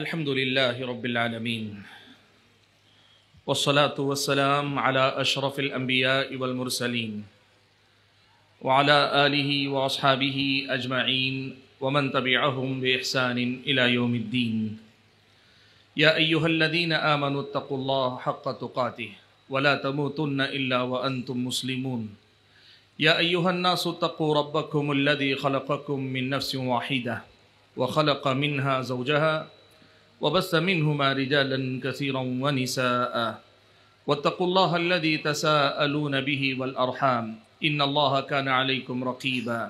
الحمد لله رب العالمين والصلاة والسلام على أشرف الأنبياء والمرسلين وعلى آله وأصحابه أجمعين ومن تبعهم بإحسان إلى يوم الدين. يا أيها الذين آمنوا اتقوا الله حق تقاته ولا تموتن إلا وأنتم مسلمون. يا أيها الناس اتقوا ربكم الذي خلقكم من نفس واحدة وخلق منها زوجها وبث منهما رجالا كثيرا ونساء واتقوا الله الذي تساءلون به والأرحام إن الله كان عليكم رقيبا.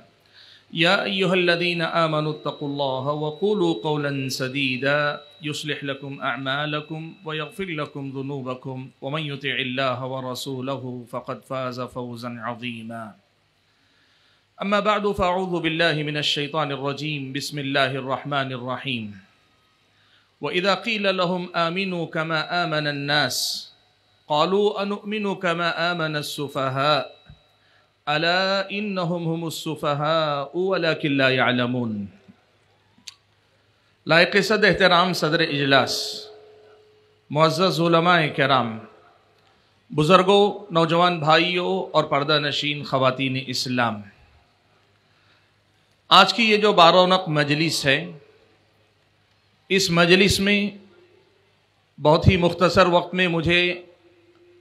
يا أيها الذين آمنوا اتقوا الله وقولوا قولا سديدا يصلح لكم أعمالكم ويغفر لكم ذنوبكم ومن يطع الله ورسوله فقد فاز فوزا عظيما. أما بعد فأعوذ بالله من الشيطان الرجيم. بسم الله الرحمن الرحيم. وَإِذَا قِيلَ لَهُمْ آمِنُوا كَمَا آمَنَ النَّاسُ قَالُوا أَنُؤْمِنُ كَمَا آمَنَ السُّفَهَاءُ أَلَا إِنَّهُمْ هُمُ السُّفَهَاءُ وَلَكِنْ لَا يَعْلَمُونَ. لائق صد احترام صدر اجلاس، معزز علماء کرام، بزرگوں، نوجوان بھائیوں اور پردہ نشین خواتین اسلام، آج کی یہ جو بارونق مجلس ہے، اس مجلس میں بہت ہی مختصر وقت میں مجھے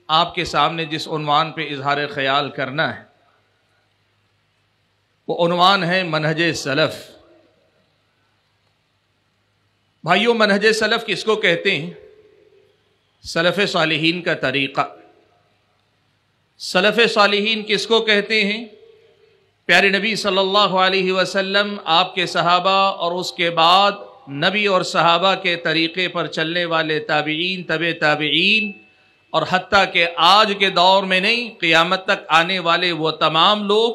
آپ کے سامنے جس عنوان پہ اظہار خیال کرنا ہے وہ عنوان ہے منہج سلف. بھائیوں، منہج سلف کس کو کہتے ہیں؟ سلف صالحین کا طریقہ. سلف صالحین کس کو کہتے ہیں؟ پیارے نبی صلی اللہ علیہ وسلم، آپ کے صحابہ اور اس کے بعد نبی اور صحابہ کے طریقے پر چلنے والے تابعین، تبع تابعین، اور حتیٰ کہ آج کے دور میں نہیں، قیامت تک آنے والے وہ تمام لوگ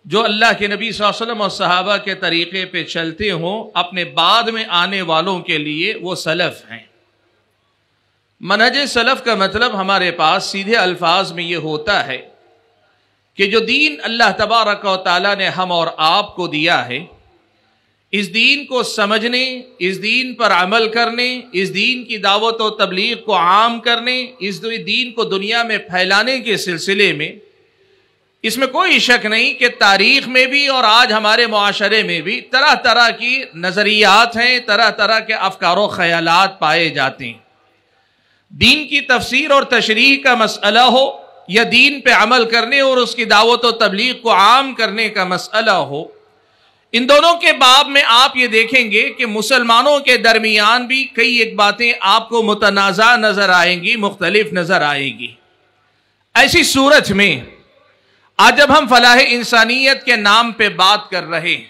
جو اللہ کے نبی صلی اللہ علیہ وسلم اور صحابہ کے طریقے پہ چلتے ہوں، اپنے بعد میں آنے والوں کے لیے وہ سلف ہیں. منہج سلف کا مطلب ہمارے پاس سیدھے الفاظ میں یہ ہوتا ہے کہ جو دین اللہ تبارک و تعالیٰ نے ہم اور آپ کو دیا ہے، اس دین کو سمجھنے، اس دین پر عمل کرنے، اس دین کی دعوت و تبلیغ کو عام کرنے، اس دین کو دنیا میں پھیلانے کے سلسلے میں اس میں کوئی شک نہیں کہ تاریخ میں بھی اور آج ہمارے معاشرے میں بھی طرح طرح کی نظریات ہیں، طرح طرح کے افکار و خیالات پائے جاتے ہیں. دین کی تفسیر اور تشریح کا مسئلہ ہو یا دین پہ عمل کرنے اور اس کی دعوت و تبلیغ کو عام کرنے کا مسئلہ ہو، ان دونوں کے باب میں آپ یہ دیکھیں گے کہ مسلمانوں کے درمیان بھی کئی ایک باتیں آپ کو متنازع نظر آئیں گی، مختلف نظر آئیں گی. ایسی صورت میں آج جب ہم فلاح انسانیت کے نام پہ بات کر رہے ہیں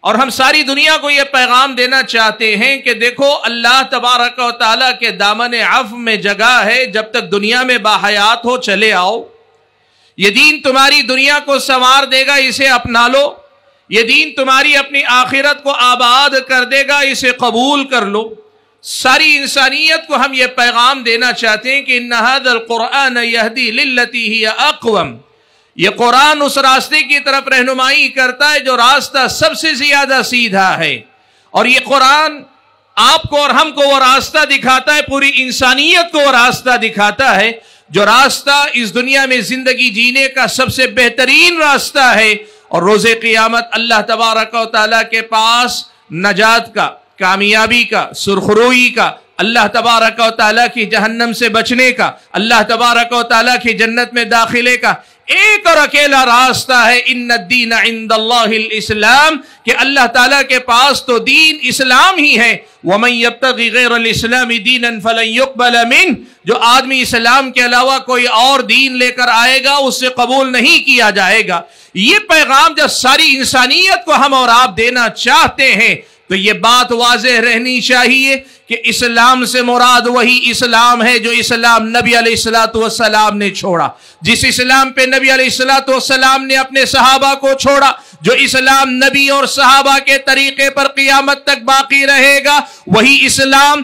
اور ہم ساری دنیا کو یہ پیغام دینا چاہتے ہیں کہ دیکھو، اللہ تبارک و تعالیٰ کے دامن عفو میں جگہ ہے، جب تک دنیا میں باحیات ہو چلے آؤ. یہ دین تمہاری دنیا کو سنوار دے گا، اسے اپنا لو. یہ دین تمہاری اپنی آخرت کو آباد کر دے گا، اسے قبول کر لو. ساری انسانیت کو ہم یہ پیغام دینا چاہتے ہیں کہ ان ھذا القرآن یہدی للتی ہی اقوم. یہ قرآن اس راستے کی طرف رہنمائی کرتا ہے جو راستہ سب سے زیادہ سیدھا ہے، اور یہ قرآن آپ کو اور ہم کو وہ راستہ دکھاتا ہے، پوری انسانیت کو وہ راستہ دکھاتا ہے جو راستہ اس دنیا میں زندگی جینے کا سب سے بہترین راستہ ہے، اور روز قیامت اللہ تبارک و تعالیٰ کے پاس نجات کا، کامیابی کا، سرخروئی کا، اللہ تبارک و تعالیٰ کی جہنم سے بچنے کا، اللہ تبارک و تعالیٰ کی جنت میں داخلے کا ایک اور اکیلا راستہ ہے. ان الدین عند اللہ الاسلام، کہ اللہ تعالیٰ کے پاس تو دین اسلام ہی ہے. ومن یبتغی غیر الاسلام دینا فلن یقبل منہ، جو آدمی اسلام کے علاوہ کوئی اور دین لے کر آئے گا اس سے قبول نہیں کیا جائے گا. یہ پیغام جب ساری انسانیت کو ہم اور آپ دینا چاہتے ہیں تو یہ بات واضح رہنی چاہیے کہ اسلام سے مراد وہی اسلام ہے جو اسلام نبی علیہ السلام نے چھوڑا، جس اسلام پہ نبی علیہ السلام نے اپنے صحابہ کو چھوڑا، جو اسلام نبی اور صحابہ کے طریقے پر قیامت تک باقی رہے گا، وہی اسلام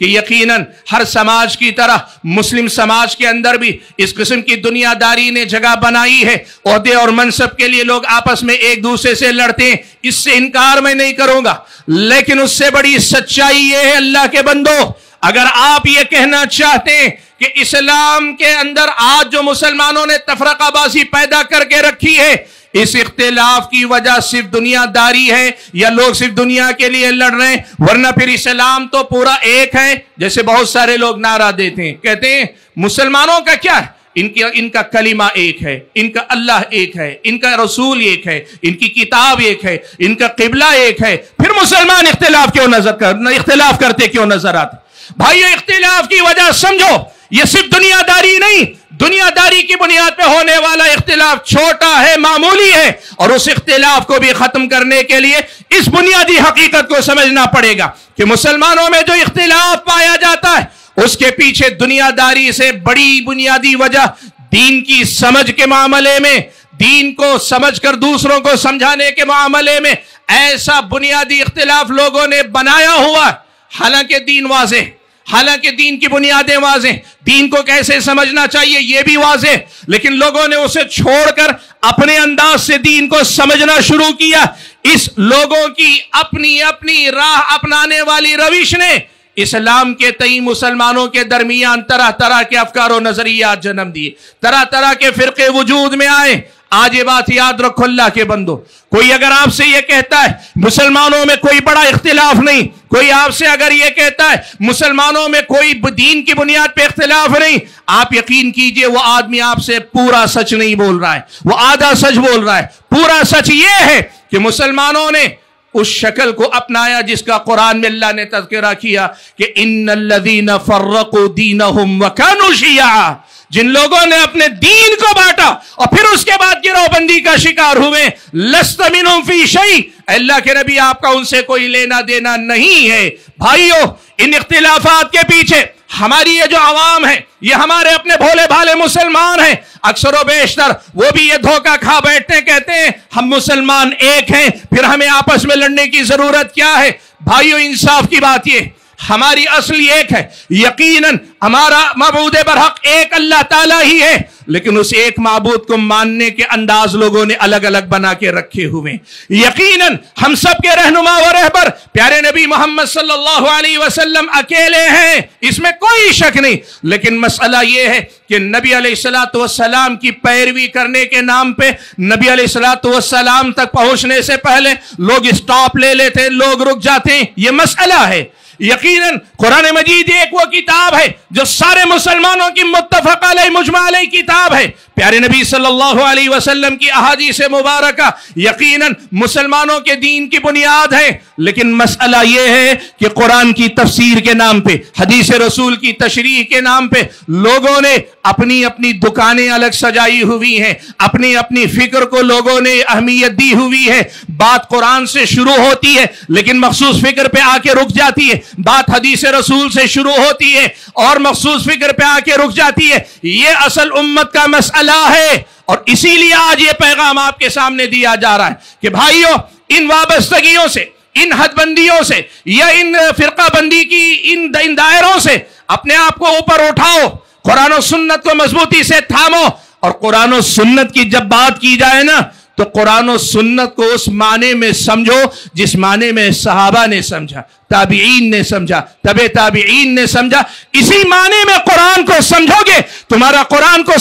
کہ یقیناً ہر سماج کی طرح مسلم سماج کے اندر بھی اس قسم کی دنیا داری نے جگہ بنائی ہے. عہدے اور منصب کے لیے لوگ آپس میں ایک دوسرے سے لڑتے ہیں، اس سے انکار میں نہیں کروں گا، لیکن اس سے بڑی سچائی یہ ہے اللہ کے بندو، اگر آپ یہ کہنا چاہتے ہیں کہ اسلام کے اندر آج جو مسلمانوں نے تفرقہ بازی پیدا کر کے رکھی ہے، اس اختلاف کی وجہ صرف دنیا داری ہے یا لوگ صرف دنیا کے لیے لڑ رہے ہیں، ورنہ پھر اسلام تو پورا ایک ہے. جیسے بہت سارے لوگ نعرہ دیتے ہیں، کہتے ہیں مسلمانوں کا کیا ہے، ان کا کلمہ ایک ہے، ان کا اللہ ایک ہے، ان کا رسول ایک ہے، ان کی کتاب ایک ہے، ان کا قبلہ ایک ہے، پھر مسلمان اختلاف کرتے کیوں نظر آتے؟ بھائیو، اختلاف کی وجہ سمجھو، یہ صرف دنیا داری نہیں، دنیا داری کی بنیاد پہ ہونے والا اختلاف چھوٹا ہے، معمولی ہے، اور اس اختلاف کو بھی ختم کرنے کے لیے اس بنیادی حقیقت کو سمجھنا پڑے گا کہ مسلمانوں میں جو اختلاف پایا جاتا ہے اس کے پیچھے دنیا داری سے بڑی بنیادی وجہ دین کی سمجھ کے معاملے میں، دین کو سمجھ کر دوسروں کو سمجھانے کے معاملے میں ایسا بنیادی اختلاف لوگوں نے بنایا ہوا. حالانکہ دین واضح، حالانکہ دین کی بنیادیں واضح، دین کو کیسے سمجھنا چاہیے یہ بھی واضح، لیکن لوگوں نے اسے چھوڑ کر اپنے انداز سے دین کو سمجھنا شروع کیا. اس لوگوں کی اپنی اپنی راہ اپنانے والی روش نے اسلام کے تئیں مسلمانوں کے درمیان طرح طرح کے افکار و نظریات جنم دیے، طرح طرح کے فرقے وجود میں آئے. آج یہ بات یاد رکھو اللہ کے بندو، کوئی اگر آپ سے یہ کہتا ہے مسلمانوں میں کوئی بڑا اختلاف نہیں، کوئی آپ سے اگر یہ کہتا ہے مسلمانوں میں کوئی دین کی بنیاد پہ اختلاف نہیں، آپ یقین کیجئے وہ آدمی آپ سے پورا سچ نہیں بول رہا ہے، وہ آدھا سچ بول رہا ہے. پورا سچ یہ ہے کہ مسلمانوں نے اس شکل کو اپنایا جس کا قرآن میں اللہ نے تذکرہ کیا کہ ان الذین فرقوا دینہم وکانوا شیعا، جن لوگوں نے اپنے دین کو بانٹا اور پھر اس کے بعد گروہ بندی کا شکار ہوئے، لست منہم فی شیء، اللہ کے نبی آپ کا ان سے کوئی لینا دینا نہیں ہے. بھائیو، ان اختلافات کے پیچھے ہماری یہ جو عوام ہے، یہ ہمارے اپنے بھولے بھالے مسلمان ہیں، اکثر و بیشتر وہ بھی یہ دھوکہ کھا بیٹھتے ہیں، کہتے ہیں ہم مسلمان ایک ہیں، پھر ہمیں آپس میں لڑنے کی ضرورت کیا ہے؟ بھائیو، انصاف کی بات یہ، ہماری اصل ایک ہے، یقیناً ہمارا معبود برحق ایک اللہ تعالیٰ ہی ہے، لیکن اس ایک معبود کو ماننے کے انداز لوگوں نے الگ الگ بنا کے رکھے ہوئے. یقیناً ہم سب کے رہنما و رہبر پیارے نبی محمد صلی اللہ علیہ وسلم اکیلے ہیں، اس میں کوئی شک نہیں، لیکن مسئلہ یہ ہے کہ نبی علیہ السلام کی پیروی کرنے کے نام پہ نبی علیہ السلام تک پہنچنے سے پہلے لوگ اسٹاپ لے لیتے، لوگ رک جاتے ہیں. یہ مسئلہ ہے. یقیناً قرآن مجید ایک وہ کتاب ہے جو سارے مسلمانوں کی متفق علیہ مجمع علیہ کتاب ہے. پیارے نبی صلی اللہ علیہ وسلم کی احادیث مبارکہ یقیناً مسلمانوں کے دین کی بنیاد ہے، لیکن مسئلہ یہ ہے کہ قرآن کی تفسیر کے نام پہ، حدیث رسول کی تشریح کے نام پہ لوگوں نے اپنی اپنی دکانیں الگ سجائی ہوئی ہیں، اپنی اپنی فکر کو لوگوں نے اہمیت دی ہوئی ہے. بات قرآن سے شروع ہوتی ہے لیکن مخصوص فکر پہ آ کے رک جاتی ہے، بات حدیث رسول سے شروع ہوتی ہے اور مخصوص فکر پہ آ کے رک جاتی ہے. یہ اصل امت کا مسئلہ ہے، اور اسی لیے آج یہ پیغام آپ کے سامنے دیا جا رہا ہے کہ بھائیو، ان وابستگیوں سے، ان حد بندیوں سے یا ان فرقہ بندی کی ان دائروں سے اپنے آپ کو اوپر اٹھاؤ، قرآن و سنت کو مضبوطی سے تھامو. اور قرآن و سنت کی جب بات کی جائے نا تو قرآن و سنت کو اس معنی میں سمجھو جس معنی میں صحابہ نے سمجھا، تابعین نے سمجھا، تبع تابعین نے سمجھا. اسی معنی میں قرآن کو سمجھو گے، تمہارا قرآن کو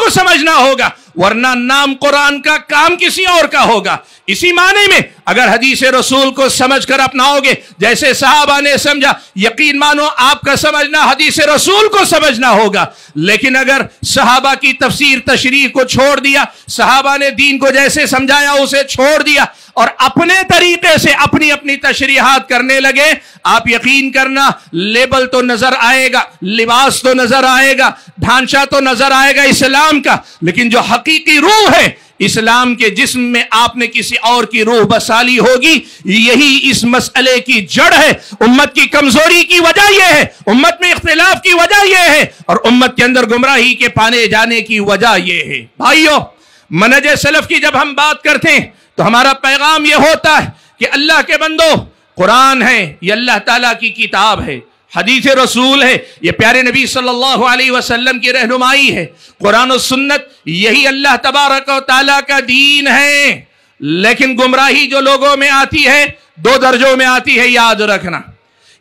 سمجھنا ہوگا، ورنہ نام قرآن کا، کام کسی اور کا ہوگا. اسی معنی میں اگر حدیث رسول کو سمجھ کر اپناؤ گے جیسے صحابہ نے سمجھا، یقین مانو آپ کا سمجھنا حدیث رسول کو سمجھنا ہوگا. لیکن اگر صحابہ کی تفسیر تشریح کو چھوڑ دیا، صحابہ نے دین کو جیسے سمجھایا اسے چھوڑ دیا اور اپنے طریقے سے اپنی اپنی تشریحات کرنے لگے، آپ یقین کرنا لیبل تو نظر آئے گا، لباس تو نظر آئے گا، ڈھانچہ تو نظر آئے گا اسلام کا، لیکن جو حقیقی روح ہے اسلام کے جسم میں آپ نے کسی اور کی روح بسا لی ہوگی. یہی اس مسئلے کی جڑ ہے. امت کی کمزوری کی وجہ یہ ہے، امت میں اختلاف کی وجہ یہ ہے، اور امت کے اندر گمراہی کے پانے جانے کی وجہ یہ ہے. بھائیو، منہج سلف کی جب ہم بات کرتے ہیں تو ہمارا پیغام یہ ہوتا ہے کہ اللہ کے بندو، قرآن ہے، یہ اللہ تعالیٰ کی کتاب ہے، حدیث رسول ہے، یہ پیارے نبی صلی اللہ علیہ وسلم کی رہنمائی ہے، قرآن و سنت یہی اللہ تبارک و تعالیٰ کا دین ہے۔ لیکن گمراہی جو لوگوں میں آتی ہے دو درجوں میں آتی ہے، یاد رکھنا۔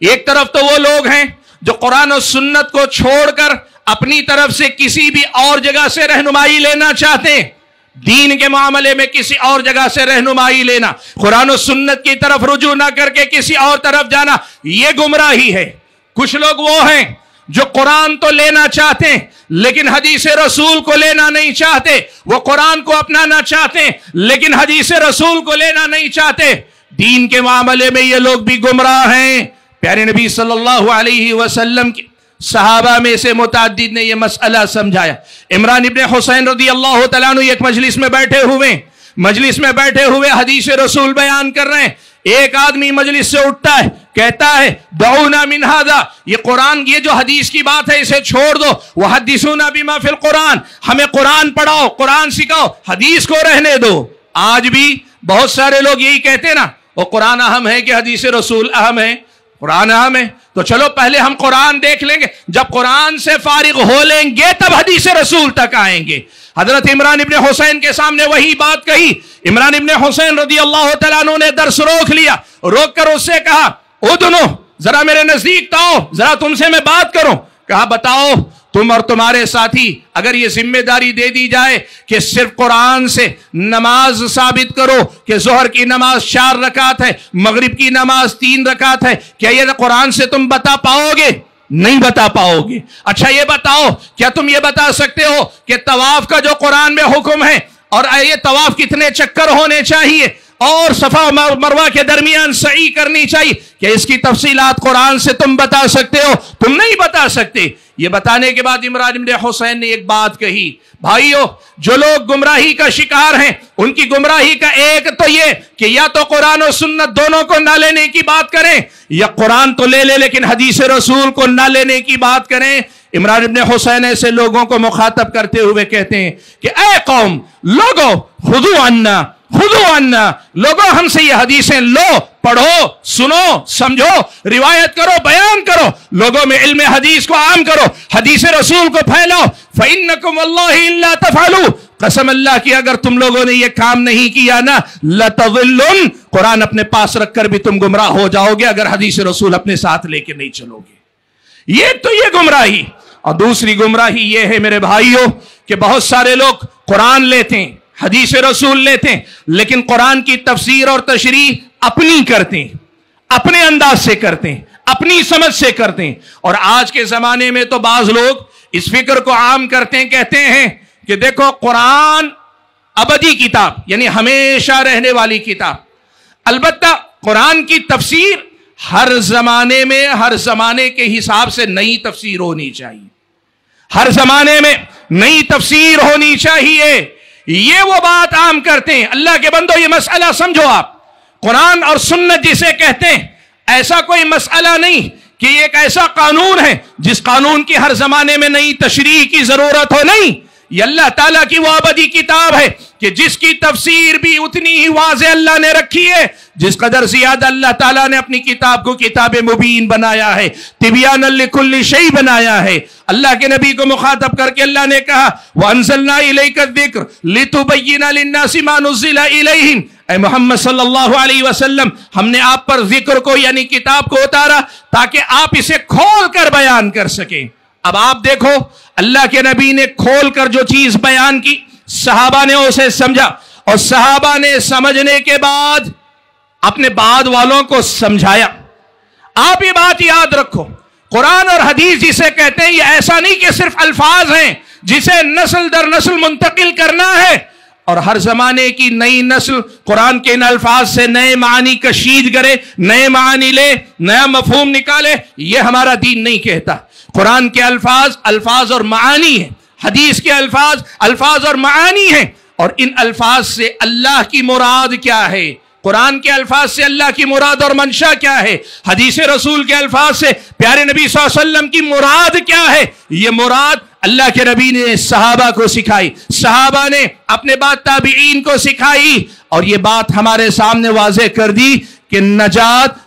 ایک طرف تو وہ لوگ ہیں جو قرآن و سنت کو چھوڑ کر اپنی طرف سے کسی بھی اور جگہ سے رہنمائی لینا چاہتے ہیں، دین کے معاملے میں کسی اور جگہ سے رہنمائی لینا، قرآن و سنت کی طرف رجوع نہ کر کے کسی اور طرف جانا، یہ گمراہی ہے۔ کچھ لوگ وہ ہیں جو قرآن تو لینا چاہتے ہیں لیکن حدیث رسول کو لینا نہیں چاہتے، وہ قرآن کو اپنانا چاہتے ہیں لیکن حدیث رسول کو لینا نہیں چاہتے۔ دین کے معاملے میں یہ لوگ بھی گمراہ ہیں۔ پیارے نبی صلی اللہ علیہ وسلم کی صحابہ میں سے متعدد نے یہ مسئلہ سمجھایا۔ عمران ابن حسین رضی اللہ تعالیٰ عنہ ایک مجلس میں بیٹھے ہوئے حدیث رسول بیان کر رہے ہیں۔ ایک آدمی مجلس سے اٹھتا ہے، کہتا ہے دعونا من ھذا، یہ قرآن، یہ جو حدیث کی بات ہے اسے چھوڑ دو، وحدثونا بما فی القرآن، ہمیں قرآن پڑھاؤ، قرآن سکھاؤ، حدیث کو رہنے دو۔ آج بھی بہت سارے لوگ یہی کہتے ہیں نا، وہ قرآن اہم ہے کہ حدیث رسول اہم ہے؟ قرآن اہم ہے تو چلو پہلے ہم قرآن دیکھ لیں گے، جب قرآن سے فارغ ہو لیں گے تب حدیث رسول تک آئیں گے۔ حضرت عمران ابن حسین کے سامنے وہی بات کہی۔ عمران ابن حسین رضی اللہ تعالیٰ عنہ نے درس روک لیا، روک کر اس سے کہا ادنو، ذرا میرے نزدیک آؤ، ذرا تم سے میں بات کروں۔ کہا بتاؤ، تم اور تمہارے ساتھی اگر یہ ذمہ داری دے دی جائے کہ صرف قرآن سے نماز ثابت کرو کہ ظہر کی نماز 4 رکعت ہے، مغرب کی نماز 3 رکعت ہے، کیا یہ قرآن سے تم بتا پاؤ گے؟ نہیں بتا پاؤ گے۔ اچھا یہ بتاؤ، کیا تم یہ بتا سکتے ہو کہ طواف کا جو قرآن میں حکم ہے اور یہ طواف کتنے چکر ہونے چاہیے اور صفا و مروہ کے درمیان سعی کرنی چاہیے، کیا اس کی تفصیلات قرآن سے تم بتا سکتے ہو؟ تم نہیں بتا سکتے۔ یہ بتانے کے بعد عمران ابن حسین نے ایک بات کہی، بھائیو جو لوگ گمراہی کا شکار ہیں ان کی گمراہی کا ایک تو یہ کہ یا تو قرآن و سنت دونوں کو نہ لینے کی بات کریں، یا قرآن تو لے لے لیکن حدیث رسول کو نہ لینے کی بات کریں۔ عمران ابن حسین ایسے لوگوں کو مخاطب کرتے ہوئے کہتے ہیں کہ اے قوم، لوگو خذو عنا، لوگوں ہم سے یہ حدیثیں لو، پڑھو، سنو، سمجھو، روایت کرو، بیان کرو، لوگوں میں علم حدیث کو عام کرو، حدیث رسول کو پھیلاؤ۔ فَإِنَّكُمْ وَاللَّهِ إِلَّا تَفْعَلُوا، قسم اللہ کی اگر تم لوگوں نے یہ کام نہیں کیا نا لَتَضِلُّنَّ، قرآن اپنے پاس رکھ کر بھی تم گمراہ ہو جاؤ گے اگر حدیث رسول اپنے ساتھ لے کے نہیں چلو گے۔ یہ گمراہی۔ اور دوسری گمراہی یہ ہے میرے بھائیوں کہ بہت سارے لوگ قرآن لیتے ہیں، حدیث رسول لیتے ہیں، لیکن قرآن کی تفسیر اور تشریح اپنی کرتے ہیں، اپنے انداز سے کرتے ہیں، اپنی سمجھ سے کرتے ہیں۔ اور آج کے زمانے میں تو بعض لوگ اس فکر کو عام کرتے ہیں، کہتے ہیں کہ دیکھو قرآن ابدی کتاب، یعنی ہمیشہ رہنے والی کتاب۔ البتہ قرآن کی تفسیر ہر زمانے میں ہر زمانے کے حساب سے نئی تفسیر ہونی چاہیے، ہر زمانے میں نئی تفسیر ہونی چاہیے۔ یہ وہ بات عام کرتے ہیں۔ اللہ کے بندو یہ مسئلہ سمجھو، آپ قرآن اور سنت جسے کہتے ہیں ایسا کوئی مسئلہ نہیں کہ یہ ایک ایسا قانون ہے جس قانون کی ہر زمانے میں نئی تشریح کی ضرورت ہو، نہیں، یہ اللہ تعالیٰ کی وہ ابدی کتاب ہے کہ جس کی تفسیر بھی اتنی ہی واضح اللہ نے رکھی ہے جس قدر زیادہ اللہ تعالیٰ نے اپنی کتاب کو کتاب مبین بنایا ہے، تبیانا لکل شیء بنایا ہے۔ اللہ کے نبی کو مخاطب کر کے اللہ نے کہا وَأَنزَلْنَا إِلَيْكَ الذِّكْرَ لِتُبَيِّنَ لِلنَّاسِ مَا نُزِّلَ إِلَيْهِمْ، اے محمد صلی اللہ علیہ وسلم، ہم نے آپ پر ذکر کو یعنی کتاب کو اتارا تاکہ آپ اسے کھول کر بیان کر سکیں۔ اب آپ دیکھو اللہ کے نبی نے کھول کر جو چیز بیان کی، صحابہ نے اسے سمجھا اور صحابہ نے سمجھنے کے بعد اپنے بعد والوں کو سمجھایا۔ آپ یہ بات یاد رکھو، قرآن اور حدیث جسے کہتے ہیں یہ ایسا نہیں کہ صرف الفاظ ہیں جسے نسل در نسل منتقل کرنا ہے اور ہر زمانے کی نئی نسل قرآن کے ان الفاظ سے نئے معنی کشید کرے، نئے معنی لے، نیا مفہوم نکالے۔ یہ ہمارا دین نہیں کہتا۔ قرآن کے الفاظ اور معانی ہیں، حدیث کے الفاظ اور معانی ہیں، اور ان الفاظ سے اللہ کی مراد کیا ہے، قرآن کے الفاظ سے اللہ کی مراد اور منشا کیا ہے، حدیث رسول کے الفاظ سے پیارے نبی صلی اللہ علیہ وسلم کی مراد کیا ہے، یہ مراد اللہ کے نبی نے صحابہ کو سکھائی، صحابہ نے اپنے بعد تابعین کو سکھائی، اور یہ بات ہمارے سامنے واضح کر دی کہ نجات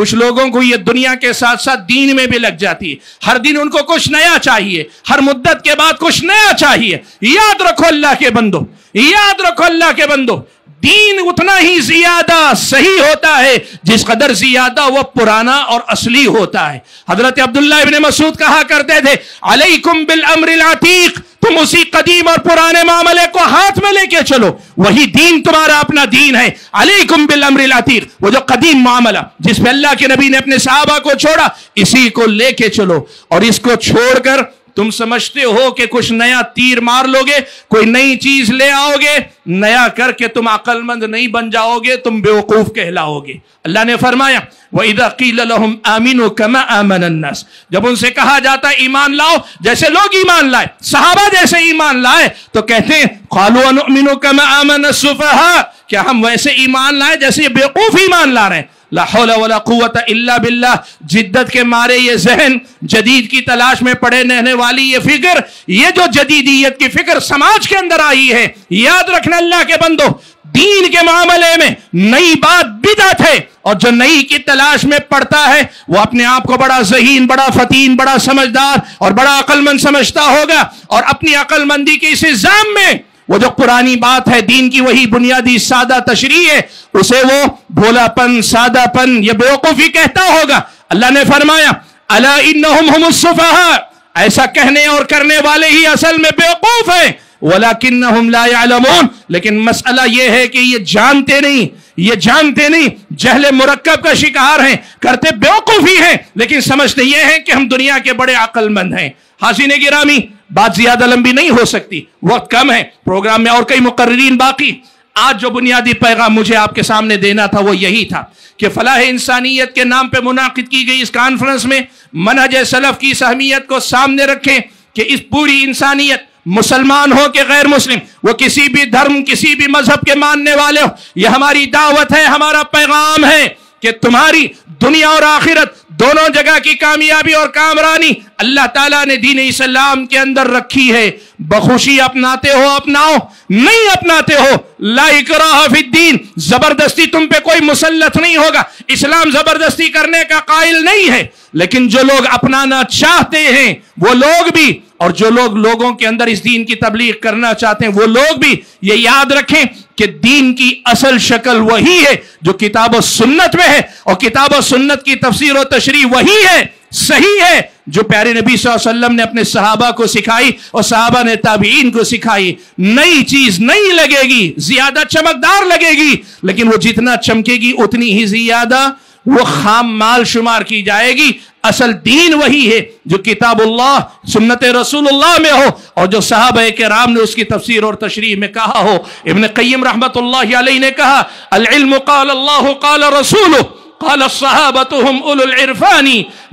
کچھ لوگوں کو یہ دنیا کے ساتھ ساتھ دین میں بھی لگ جاتی ہے، ہر دن ان کو کچھ نیا چاہیے، ہر مدت کے بعد کچھ نیا چاہیے۔ یاد رکھو اللہ کے بندو، یاد رکھو اللہ کے بندو، دین اتنا ہی زیادہ صحیح ہوتا ہے جس قدر زیادہ وہ پرانا اور اصلی ہوتا ہے۔ حضرت عبداللہ ابن مسعود کہا کرتے تھے علیکم بالامر العتیق، تم اسی قدیم اور پرانے معاملے کو ہاتھ میں لے کے چلو، وہی دین تمہارا اپنا دین ہے۔ علیکم بالامر العتیق، وہ جو قدیم معاملہ جس پہ اللہ کے نبی نے اپنے صحابہ کو چھوڑا، اسی کو لے کے چلو، اور اس کو چھوڑ کر تم سمجھتے ہو کہ کچھ نیا تیر مار لو گے، کوئی نئی چیز لے آؤ گے، نیا کر کے تم عقل مند نہیں بن جاؤ گے، تم بیوقوف کہلاؤ گے۔ اللہ نے فرمایا وَإِذَا قِيلَ لَهُمْ آمِنُوا كَمَا آمَنَ النَّاسِ، جب ان سے کہا جاتا ہے ایمان لاؤ جیسے لوگ ایمان لائے، صحابہ جیسے ایمان لائے، تو کہتے ہیں قَالُوا وَنُؤْمِنُ كَمَا آمَنَ السُّفَهَاءُ، کیا ہم ویسے ایمان لائے جیسے یہ بیوقوف ایمان لا رہے ہیں؟ لا حول ولا قوت الا باللہ، جدت کے مارے یہ ذہن، جدید کی تلاش میں پڑے رہنے والی یہ فکر، یہ جو جدیدیت کی فکر سماج کے اندر آئی ہے، یاد رکھنا اللہ کے بندو، دین کے معاملے میں نئی بات بدعت ہے، اور جو نئی کی تلاش میں پڑتا ہے وہ اپنے آپ کو بڑا ذہین، بڑا فتین، بڑا سمجھدار اور بڑا عقل مند سمجھتا ہوگا، اور اپنی عقل مندی کے اس الزام میں وہ جو پرانی بات ہے، دین کی وہی بنیادی سادہ تشریح ہے، اسے وہ بھولا پن، سادہ پن، یہ بیوقوفی کہتا ہوگا۔ اللہ نے فرمایا الا انہم ہم السفہاء، ایسا کہنے اور کرنے والے ہی اصل میں بیوقوف ہیں، ولکنہم لا یعلمون، لیکن مسئلہ یہ ہے کہ یہ جانتے نہیں، یہ جانتے نہیں، جہل مرکب کا شکار ہیں، کرتے بیوقوفی ہیں، لیکن سمجھتے یہ ہیں کہ ہم دنیا کے بڑے عقل مند ہیں۔ حاضرین گرامی، بات زیادہ لمبی نہیں ہو سکتی، وقت کم ہے، پروگرام میں اور کئی مقررین باقی۔ آج جو بنیادی پیغام مجھے آپ کے سامنے دینا تھا وہ یہی تھا کہ فلاح انسانیت کے نام پہ منعقد کی گئی اس کانفرنس میں منہج سلف کی اہمیت کو سامنے رکھیں کہ اس پوری انسانیت، مسلمان ہو کہ غیر مسلم، وہ کسی بھی دھرم، کسی بھی مذہب کے ماننے والے ہو، یہ ہماری دعوت ہے، ہمارا پیغام ہے کہ تمہاری دنیا اور آخرت دونوں جگہ کی کامیابی اور کامرانی اللہ تعالیٰ نے دین اسلام کے اندر رکھی ہے۔ بخوشی اپناتے ہو اپناؤ، نہیں اپناتے ہو لا اکراہ فی الدین، زبردستی تم پہ کوئی مسلط نہیں ہوگا، اسلام زبردستی کرنے کا قائل نہیں ہے، لیکن جو لوگ اپنانا چاہتے ہیں وہ لوگ بھی، اور جو لوگ لوگوں کے اندر اس دین کی تبلیغ کرنا چاہتے ہیں وہ لوگ بھی یہ یاد رکھیں کہ دین کی اصل شکل وہی ہے جو کتاب و سنت میں ہے، اور کتاب و سنت کی تفسیر و تشریح وہی ہے، صحیح ہے، جو پیارے نبی صلی اللہ علیہ وسلم نے اپنے صحابہ کو سکھائی اور صحابہ نے تابعین کو سکھائی۔ نئی چیز نہیں لگے گی، زیادہ چمکدار لگے گی، لیکن وہ جتنا چمکے گی اتنی ہی زیادہ وہ خام مال شمار کی جائے گی۔ اصل دین وہی ہے جو کتاب اللہ، سنت رسول اللہ میں ہو، اور جو صحابہ کرام نے اس کی تفسیر اور تشریح میں کہا ہو۔ ابن قیم رحمت اللہ علیہ نے کہا العلم قال اللہ قال رسولہ قال الصحابة هم أولو العرفان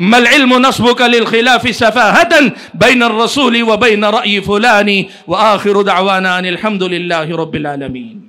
ما العلم نصبك للخلاف سفاهة بين الرسول وبين رأي فلان وآخر دعوانا أن الحمد لله رب العالمين۔